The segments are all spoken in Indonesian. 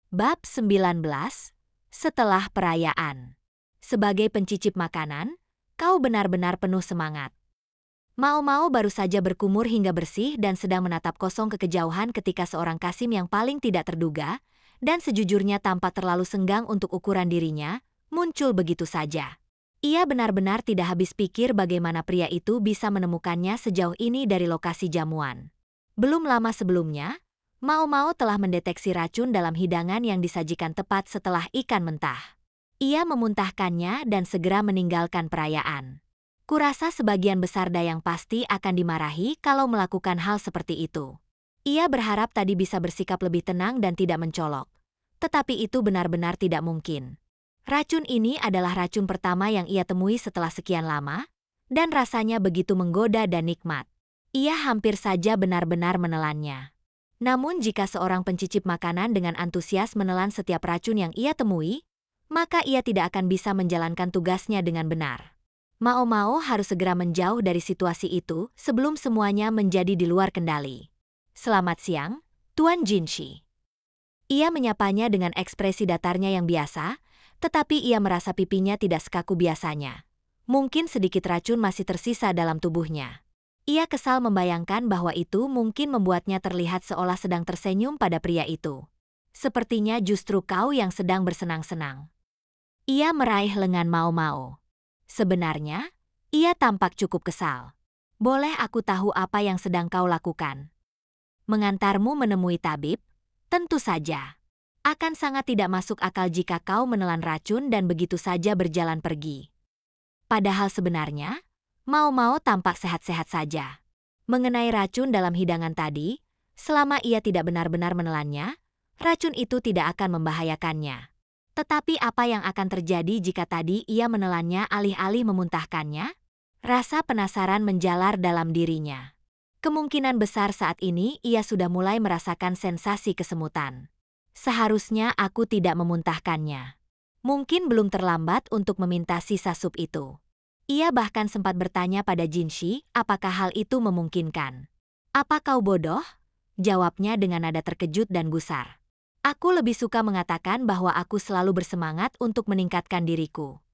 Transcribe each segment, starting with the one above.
Bab 19. Setelah perayaan. Sebagai pencicip makanan, kau benar-benar penuh semangat. Mao-Mao baru saja berkumur hingga bersih dan sedang menatap kosong ke kejauhan ketika seorang Kasim yang paling tidak terduga, dan sejujurnya tampak terlalu senggang untuk ukuran dirinya, muncul begitu saja. Ia benar-benar tidak habis pikir bagaimana pria itu bisa menemukannya sejauh ini dari lokasi jamuan. Belum lama sebelumnya, Mao-Mao telah mendeteksi racun dalam hidangan yang disajikan tepat setelah ikan mentah. Ia memuntahkannya dan segera meninggalkan perayaan. Kurasa sebagian besar Dayang pasti akan dimarahi kalau melakukan hal seperti itu. Ia berharap tadi bisa bersikap lebih tenang dan tidak mencolok. Tetapi itu benar-benar tidak mungkin. Racun ini adalah racun pertama yang ia temui setelah sekian lama, dan rasanya begitu menggoda dan nikmat. Ia hampir saja benar-benar menelannya. Namun jika seorang pencicip makanan dengan antusias menelan setiap racun yang ia temui, maka ia tidak akan bisa menjalankan tugasnya dengan benar. Mao-Mao harus segera menjauh dari situasi itu sebelum semuanya menjadi di luar kendali. Selamat siang, Tuan Jinshi. Ia menyapanya dengan ekspresi datarnya yang biasa, tetapi ia merasa pipinya tidak sekaku biasanya. Mungkin sedikit racun masih tersisa dalam tubuhnya. Ia kesal membayangkan bahwa itu mungkin membuatnya terlihat seolah sedang tersenyum pada pria itu. Sepertinya justru kau yang sedang bersenang-senang. Ia meraih lengan Mao-Mao. Sebenarnya, ia tampak cukup kesal. Boleh aku tahu apa yang sedang kau lakukan? Mengantarmu menemui tabib? Tentu saja. Akan sangat tidak masuk akal jika kau menelan racun dan begitu saja berjalan pergi. Padahal sebenarnya, Mao-Mao tampak sehat-sehat saja. Mengenai racun dalam hidangan tadi, selama ia tidak benar-benar menelannya, racun itu tidak akan membahayakannya. Tetapi apa yang akan terjadi jika tadi ia menelannya alih-alih memuntahkannya? Rasa penasaran menjalar dalam dirinya. Kemungkinan besar saat ini ia sudah mulai merasakan sensasi kesemutan. Seharusnya aku tidak memuntahkannya. Mungkin belum terlambat untuk meminta sisa sup itu. Ia bahkan sempat bertanya pada Jinshi apakah hal itu memungkinkan. Apa kau bodoh? Jawabnya dengan nada terkejut dan gusar. Aku lebih suka mengatakan bahwa aku selalu bersemangat untuk meningkatkan diriku.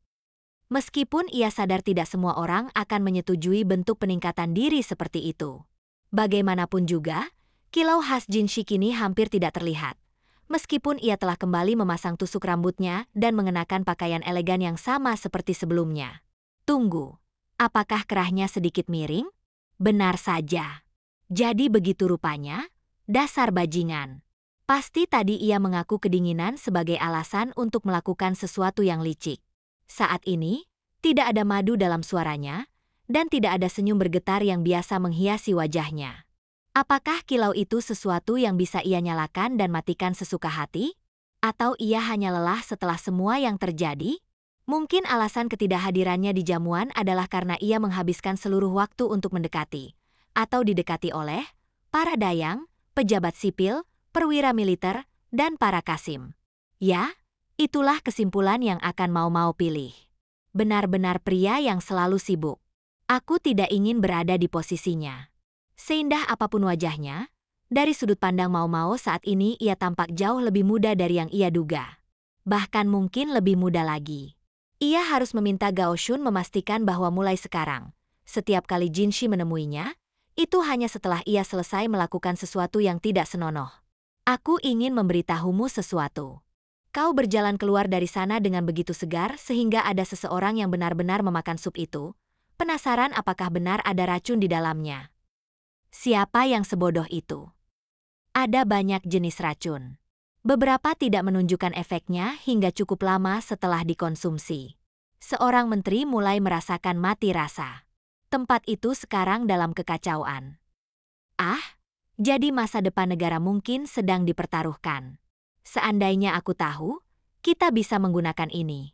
Meskipun ia sadar tidak semua orang akan menyetujui bentuk peningkatan diri seperti itu. Bagaimanapun juga, kilau khas Jinshi kini hampir tidak terlihat. Meskipun ia telah kembali memasang tusuk rambutnya dan mengenakan pakaian elegan yang sama seperti sebelumnya. Tunggu, apakah kerahnya sedikit miring? Benar saja. Jadi begitu rupanya? Dasar bajingan. Pasti tadi ia mengaku kedinginan sebagai alasan untuk melakukan sesuatu yang licik. Saat ini, tidak ada madu dalam suaranya, dan tidak ada senyum bergetar yang biasa menghiasi wajahnya. Apakah kilau itu sesuatu yang bisa ia nyalakan dan matikan sesuka hati? Atau ia hanya lelah setelah semua yang terjadi? Mungkin alasan ketidakhadirannya di jamuan adalah karena ia menghabiskan seluruh waktu untuk mendekati, atau didekati oleh, para dayang, pejabat sipil, perwira militer, dan para kasim. Ya, itulah kesimpulan yang akan Mao-Mao pilih. Benar-benar pria yang selalu sibuk. Aku tidak ingin berada di posisinya. Seindah apapun wajahnya, dari sudut pandang Mao-Mao saat ini ia tampak jauh lebih muda dari yang ia duga. Bahkan mungkin lebih muda lagi. Ia harus meminta Gao Shun memastikan bahwa mulai sekarang, setiap kali Jinshi menemuinya, itu hanya setelah ia selesai melakukan sesuatu yang tidak senonoh. Aku ingin memberitahumu sesuatu. Kau berjalan keluar dari sana dengan begitu segar sehingga ada seseorang yang benar-benar memakan sup itu. Penasaran apakah benar ada racun di dalamnya? Siapa yang sebodoh itu? Ada banyak jenis racun. Beberapa tidak menunjukkan efeknya hingga cukup lama setelah dikonsumsi. Seorang menteri mulai merasakan mati rasa. Tempat itu sekarang dalam kekacauan. Jadi masa depan negara mungkin sedang dipertaruhkan. Seandainya aku tahu, kita bisa menggunakan ini.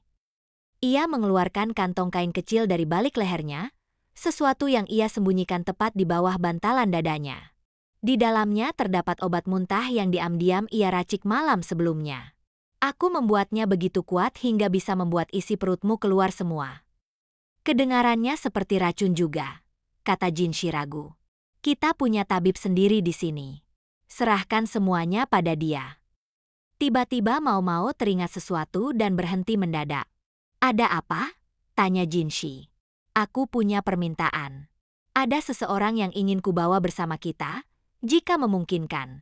Ia mengeluarkan kantong kain kecil dari balik lehernya, sesuatu yang ia sembunyikan tepat di bawah bantalan dadanya. Di dalamnya terdapat obat muntah yang diam-diam ia racik malam sebelumnya. Aku membuatnya begitu kuat hingga bisa membuat isi perutmu keluar semua. Kedengarannya seperti racun juga, kata Jinshi ragu. Kita punya tabib sendiri di sini. Serahkan semuanya pada dia. Tiba-tiba Mao Mao teringat sesuatu dan berhenti mendadak. Ada apa? Tanya Jinshi. Aku punya permintaan. Ada seseorang yang ingin kubawa bersama kita, jika memungkinkan.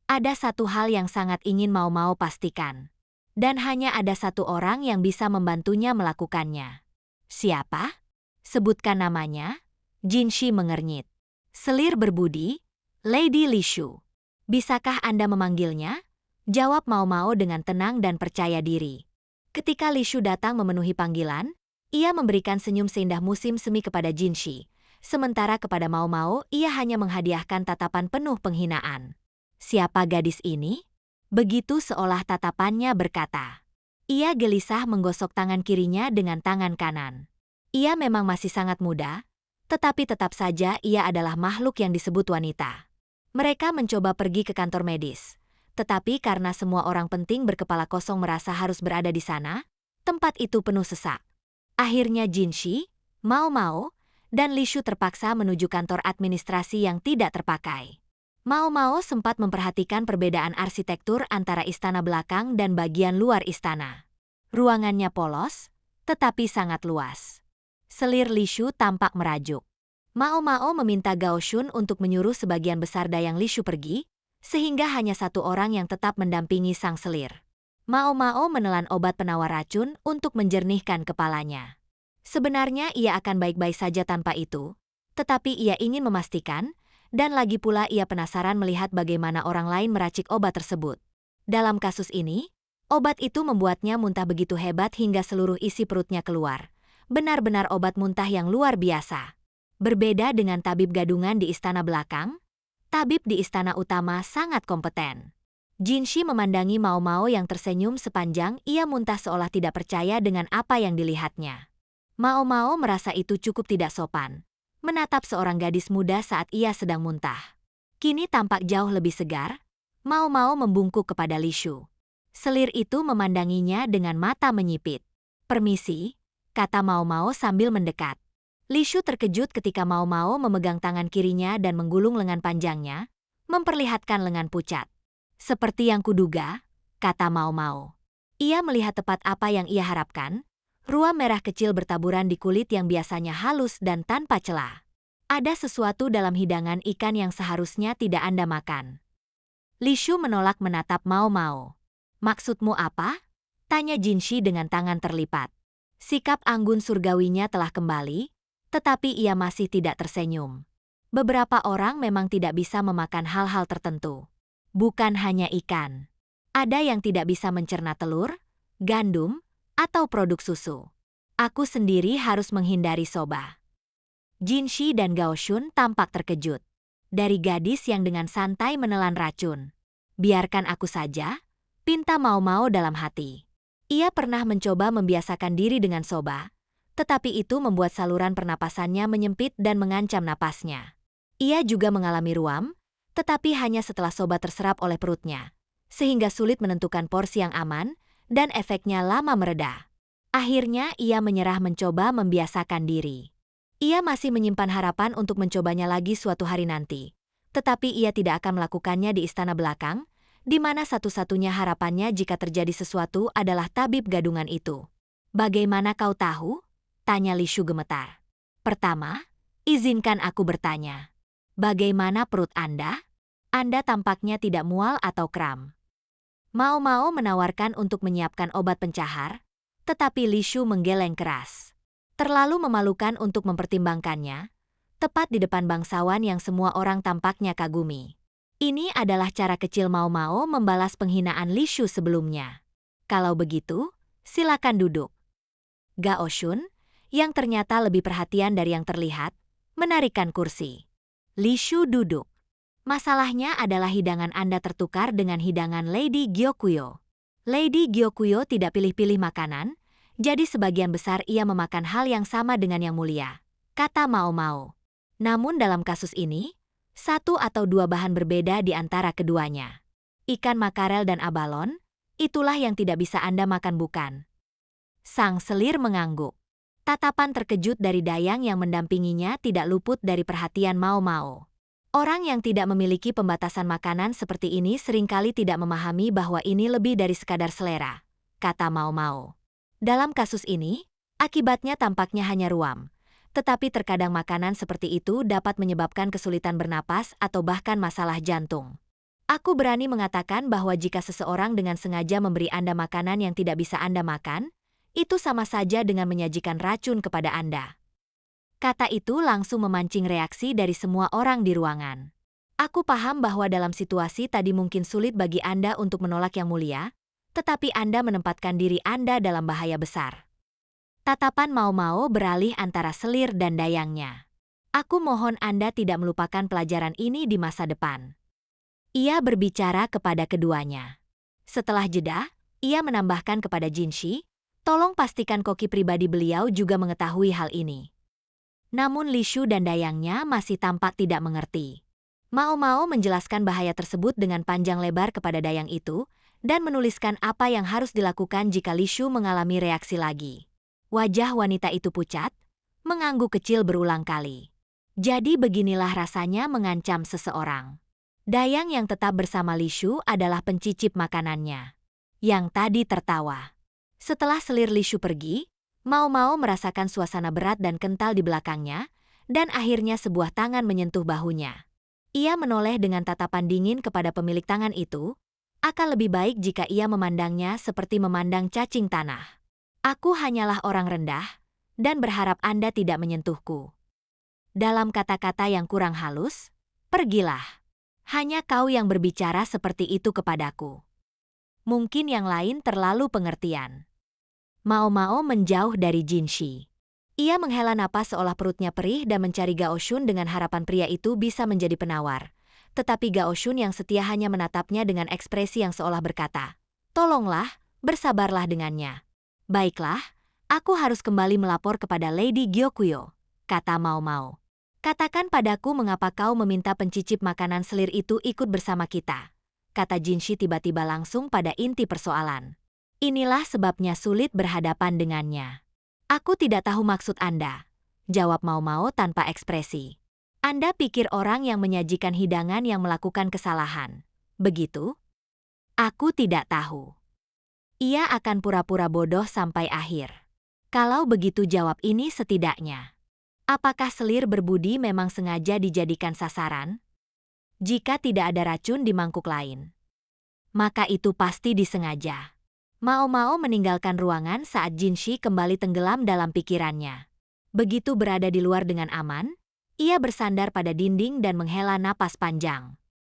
Ada satu hal yang sangat ingin Mao Mao pastikan. Dan hanya ada satu orang yang bisa membantunya melakukannya. Siapa? Sebutkan namanya. Jinshi mengernyit. Selir berbudi, Lady Lishu. Bisakah Anda memanggilnya? Jawab Mao Mao dengan tenang dan percaya diri. Ketika Lishu datang memenuhi panggilan, ia memberikan senyum seindah musim semi kepada Jinshi. Sementara kepada Mao Mao, ia hanya menghadiahkan tatapan penuh penghinaan. Siapa gadis ini? Begitu seolah tatapannya berkata. Ia gelisah menggosok tangan kirinya dengan tangan kanan. Ia memang masih sangat muda, tetapi tetap saja ia adalah makhluk yang disebut wanita. Mereka mencoba pergi ke kantor medis, tetapi karena semua orang penting berkepala kosong merasa harus berada di sana, tempat itu penuh sesak. Akhirnya Jinshi, Mao Mao, dan Lishu terpaksa menuju kantor administrasi yang tidak terpakai. Mao Mao sempat memperhatikan perbedaan arsitektur antara istana belakang dan bagian luar istana. Ruangannya polos, tetapi sangat luas. Selir Lishu tampak merajuk. Mao Mao meminta Gao Shun untuk menyuruh sebagian besar dayang Lishu pergi, sehingga hanya satu orang yang tetap mendampingi sang selir. Mao Mao menelan obat penawar racun untuk menjernihkan kepalanya. Sebenarnya ia akan baik-baik saja tanpa itu, tetapi ia ingin memastikan, dan lagi pula ia penasaran melihat bagaimana orang lain meracik obat tersebut. Dalam kasus ini, obat itu membuatnya muntah begitu hebat hingga seluruh isi perutnya keluar. Benar-benar obat muntah yang luar biasa. Berbeda dengan tabib gadungan di istana belakang, tabib di istana utama sangat kompeten. Jinshi memandangi Mao Mao yang tersenyum sepanjang ia muntah seolah tidak percaya dengan apa yang dilihatnya. Mao Mao merasa itu cukup tidak sopan, menatap seorang gadis muda saat ia sedang muntah. Kini tampak jauh lebih segar, Mao Mao membungkuk kepada Lishu. Selir itu memandanginya dengan mata menyipit. Permisi, kata Mao Mao sambil mendekat. Lishu terkejut ketika Mao Mao memegang tangan kirinya dan menggulung lengan panjangnya, memperlihatkan lengan pucat. Seperti yang kuduga, kata Mao Mao. Ia melihat tepat apa yang ia harapkan, ruam merah kecil bertaburan di kulit yang biasanya halus dan tanpa celah. Ada sesuatu dalam hidangan ikan yang seharusnya tidak Anda makan. Lishu menolak menatap Mao Mao. Maksudmu apa? Tanya Jinshi dengan tangan terlipat. Sikap anggun surgawinya telah kembali, tetapi ia masih tidak tersenyum. Beberapa orang memang tidak bisa memakan hal-hal tertentu. Bukan hanya ikan. Ada yang tidak bisa mencerna telur, gandum, atau produk susu. Aku sendiri harus menghindari soba. Jinshi dan Gao Shun tampak terkejut. Dari gadis yang dengan santai menelan racun. Biarkan aku saja, pinta Mao Mao dalam hati. Ia pernah mencoba membiasakan diri dengan soba, tetapi itu membuat saluran pernapasannya menyempit dan mengancam napasnya. Ia juga mengalami ruam, tetapi hanya setelah soba terserap oleh perutnya, sehingga sulit menentukan porsi yang aman, dan efeknya lama mereda. Akhirnya ia menyerah mencoba membiasakan diri. Ia masih menyimpan harapan untuk mencobanya lagi suatu hari nanti, tetapi ia tidak akan melakukannya di istana belakang, di mana satu-satunya harapannya jika terjadi sesuatu adalah tabib gadungan itu. Bagaimana kau tahu? Tanya Lishu gemetar. Pertama, izinkan aku bertanya. Bagaimana perut Anda? Anda tampaknya tidak mual atau kram. Mao Mao menawarkan untuk menyiapkan obat pencahar, tetapi Lishu menggeleng keras. Terlalu memalukan untuk mempertimbangkannya, tepat di depan bangsawan yang semua orang tampaknya kagumi. Ini adalah cara kecil Mao Mao membalas penghinaan Lishu sebelumnya. Kalau begitu, silakan duduk. Gao Shun, yang ternyata lebih perhatian dari yang terlihat, menarikkan kursi. Lishu duduk. Masalahnya adalah hidangan Anda tertukar dengan hidangan Lady Gyokuyo. Lady Gyokuyo tidak pilih-pilih makanan, jadi sebagian besar ia memakan hal yang sama dengan yang mulia, kata Mao Mao. Namun dalam kasus ini, satu atau dua bahan berbeda di antara keduanya. Ikan makarel dan abalon, itulah yang tidak bisa Anda makan bukan? Sang selir mengangguk. Tatapan terkejut dari dayang yang mendampinginya tidak luput dari perhatian Mao Mao. Orang yang tidak memiliki pembatasan makanan seperti ini seringkali tidak memahami bahwa ini lebih dari sekadar selera, kata Mao Mao. Dalam kasus ini, akibatnya tampaknya hanya ruam. Tetapi terkadang makanan seperti itu dapat menyebabkan kesulitan bernapas atau bahkan masalah jantung. Aku berani mengatakan bahwa jika seseorang dengan sengaja memberi Anda makanan yang tidak bisa Anda makan, itu sama saja dengan menyajikan racun kepada Anda. Kata itu langsung memancing reaksi dari semua orang di ruangan. Aku paham bahwa dalam situasi tadi mungkin sulit bagi Anda untuk menolak Yang Mulia, tetapi Anda menempatkan diri Anda dalam bahaya besar. Tatapan Mao Mao beralih antara selir dan dayangnya. Aku mohon Anda tidak melupakan pelajaran ini di masa depan. Ia berbicara kepada keduanya. Setelah jeda, ia menambahkan kepada Jinshi, tolong pastikan koki pribadi beliau juga mengetahui hal ini. Namun Li Shu dan dayangnya masih tampak tidak mengerti. Mao Mao menjelaskan bahaya tersebut dengan panjang lebar kepada dayang itu, dan menuliskan apa yang harus dilakukan jika Li Shu mengalami reaksi lagi. Wajah wanita itu pucat, mengangguk kecil berulang kali. Jadi beginilah rasanya mengancam seseorang. Dayang yang tetap bersama Li Shu adalah pencicip makanannya, yang tadi tertawa. Setelah selir Li Shu pergi, Mao Mao merasakan suasana berat dan kental di belakangnya, dan akhirnya sebuah tangan menyentuh bahunya. Ia menoleh dengan tatapan dingin kepada pemilik tangan itu. Akan lebih baik jika ia memandangnya seperti memandang cacing tanah. Aku hanyalah orang rendah, dan berharap Anda tidak menyentuhku. Dalam kata-kata yang kurang halus, pergilah. Hanya kau yang berbicara seperti itu kepadaku. Mungkin yang lain terlalu pengertian. Mao Mao menjauh dari Jinshi. Ia menghela napas seolah perutnya perih dan mencari Gao Shun dengan harapan pria itu bisa menjadi penawar. Tetapi Gao Shun yang setia hanya menatapnya dengan ekspresi yang seolah berkata, "Tolonglah, bersabarlah dengannya." "Baiklah, aku harus kembali melapor kepada Lady Gyokuyo," kata Mao Mao. "Katakan padaku mengapa kau meminta pencicip makanan selir itu ikut bersama kita," kata Jinshi tiba-tiba langsung pada inti persoalan. "Inilah sebabnya sulit berhadapan dengannya." "Aku tidak tahu maksud Anda," jawab Mao Mao tanpa ekspresi. "Anda pikir orang yang menyajikan hidangan yang melakukan kesalahan, begitu?" "Aku tidak tahu." "Ia akan pura-pura bodoh sampai akhir." "Kalau begitu jawab ini setidaknya. Apakah selir berbudi memang sengaja dijadikan sasaran? Jika tidak ada racun di mangkuk lain, maka itu pasti disengaja." Mao Mao meninggalkan ruangan saat Jinshi kembali tenggelam dalam pikirannya. Begitu berada di luar dengan aman, ia bersandar pada dinding dan menghela napas panjang.